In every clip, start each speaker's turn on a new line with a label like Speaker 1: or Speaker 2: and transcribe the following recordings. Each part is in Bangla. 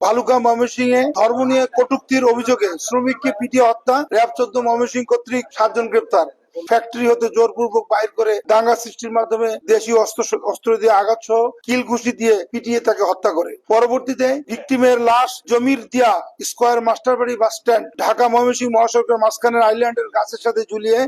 Speaker 1: ভালুকা ময়মনসিংহে ধর্ম নিয়ে কটূক্তির অভিযোগে শ্রমিককে পিটিয়ে হত্যা, র্যাব 14 ময়মনসিংহ কর্তৃক 7 জন গ্রেপ্তার। ফ্যাক্টরি হতে জোরপূর্বক বাইর করে দাঙ্গা সৃষ্টির মাধ্যমে দেশীয় অস্ত্র দিয়ে আঘাত সহ কিল ঘুষি দিয়ে পিটিয়ে তাকে হত্যা করে। পরবর্তীতে ভিকটিমের লাশ জমির দিয়া স্কয়ার মাস্টারবাড়ি বাস স্ট্যান্ড ঢাকা ময়মনসিংহ মহাসড়কের মাঝখানের আইল্যান্ডের গাছের সাথে ঝুলিয়ে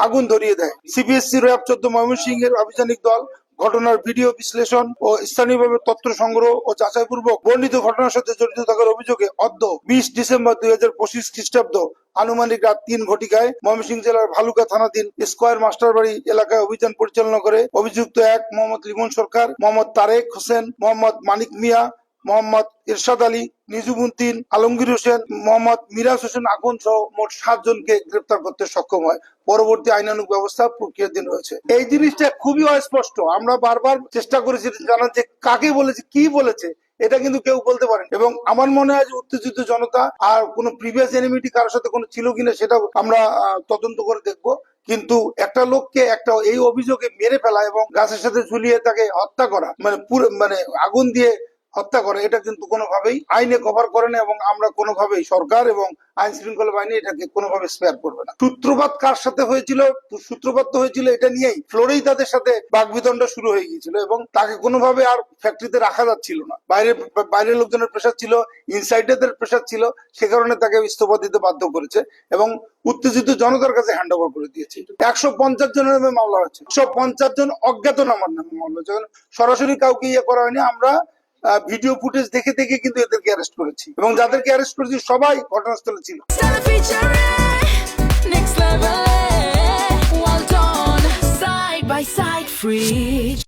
Speaker 1: আগুন ধরিয়ে দেয়। সিপিএসসি র্যাব 14 ময়মনসিংহের আভিযানিক দল ঘটনার ভিডিও বিশ্লেষণ ও স্থানীয়ভাবে তথ্য সংগ্রহ ও যাচাইপূর্বক বর্ণিত ঘটনার সাথে জড়িত থাকার অভিযোগে অদ্য 20 ডিসেম্বর 2025 খ্রিস্টাব্দ আনুমানিক রাত 3 ঘটিকায় ময়মনসিংহ জেলার ভালুকা থানাধীন স্কয়ার মাস্টারবাড়ি এলাকায় অভিযান পরিচালনা করে অভিযুক্ত 1 মোহাম্মদ লিমন সরকার, মোহাম্মদ তারেক হোসেন, মোহাম্মদ মানিক মিয়া, মোহাম্মদ ইরশাদ আলী, নিজুমউদ্দিন, আলমগীর হোসেন, মোহাম্মদ মিরাজ হোসেন আগুন সহ মোট 7 জনকে গ্রেপ্তার করতে সক্ষম হয়। পরবর্তী আইনানুগ ব্যবস্থা প্রক্রিয়াধীন রয়েছে। এই জিনিসটা খুবই অস্পষ্ট। আমরা বারবার চেষ্টা করেছি জানার যে কাকে বলেছে, কি বলেছে, এটা কিন্তু কেউ বলতে পারেন। এবং আমার মনে হয় যে উত্তেজিত জনতা আর কোনো প্রিভিয়াস এনিমিটি কারোর সাথে কোনো ছিল কিনা সেটা আমরা তদন্ত করে দেখব। কিন্তু একটা লোককে একটা এই অভিযোগে মেরে ফেলা এবং গাছের সাথে ঝুলিয়ে তাকে হত্যা করা, মানে আগুন দিয়ে হত্যা করে, এটা কিন্তু কোনোভাবেই আইনে কভার করে না এবং আমরা কোনোভাবেই সরকার এবং আইন শৃঙ্খলা বাহিনী এটাকে কোনোভাবে স্পেয়ার করবে না। সূত্রপাত কার সাথে হয়েছিল, সূত্রপাত তো হয়েছিল এটা নিয়েই, ফ্লোরেই তাদের সাথে বাকবিতণ্ড শুরু হয়ে গিয়েছিল এবং তাকে কোনোভাবে আর ফ্যাক্টরিতে রাখা যাচ্ছিল না। বাইরের লোকজনের প্রেশার ছিল, ইনসাইডারদের প্রেশার ছিল, সে কারণে তাকে ইস্তফা দিতে বাধ্য করেছে এবং উত্তেজিত জনতার কাছে হ্যান্ড ওভার করে দিয়েছে। 150 জনের নামে মামলা হয়েছে, 150 জন অজ্ঞাতনামার নামে মামলা হয়েছে। যখন কাউকে ইয়ে করা হয়নি, আমরা ভিডিও ফুটেজ দেখে দেখে কিন্তু এদেরকে অ্যারেস্ট করেছি এবং যাদেরকে অ্যারেস্ট করেছি সবাই ঘটনাস্থলে ছিল। Next level, well done, side by side, fridge.